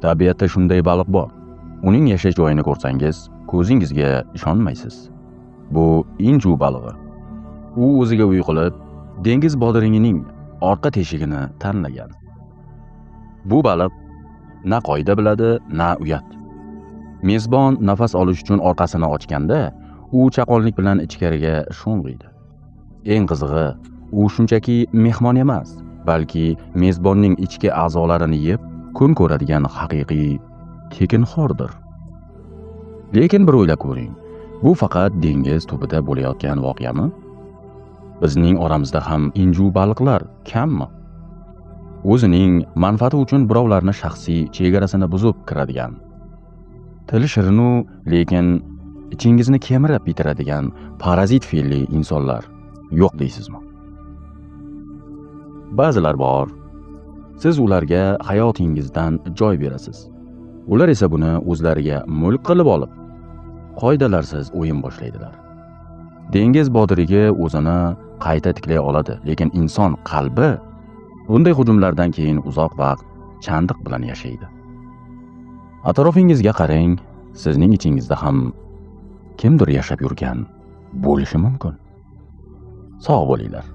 Tabiatda shunday baliq bor. Uning yashash joyini ko'rsangiz, ko'zingizga ishonmaysiz. Bu inju balig'i. U o'ziga uy qilib, dengiz bodirining orqa teshigini tanlagan. Bu baliq na qoida biladi, na uyat. Mezbon nafas olish uchun orqasini ochganda, u chaqonlik bilan ichkariga sho'ng'iydi. Eng qizig'i, u shunchaki mehmon emas, balki mezbonning ichki a'zolarini yeb, kun ko'radigan haqiqiy tekinxo'rdir. Lekin bir o'ylab ko'ring, bu faqat dengiz tubida bo'layotgan voqeami? Bizning oramizda ham inju baliqlar kammi? O'zining manfaati uchun birovlarning shaxsiy chegarasini buzib kiradigan, tili shirinu, lekin ichingizni kemirib bitiradigan parazit fe'lli insonlar yo'q deysizmi? Ba'zilar bor. Siz ularga hayotingizdan joy berasiz. Ular esa buni o'zlariga mulk qilib olib, qoidalarsiz o'yin boshlaydilar. Dengiz bodiriga o'zini qayta tiklay oladi, lekin inson qalbi bunday hujumlardan keyin uzoq vaqt chandiq bilan yashaydi. Atrofingizga qarang, sizning ichingizda ham kimdir yashab yurgan bo'lishi mumkin. Sog' bo'linglar.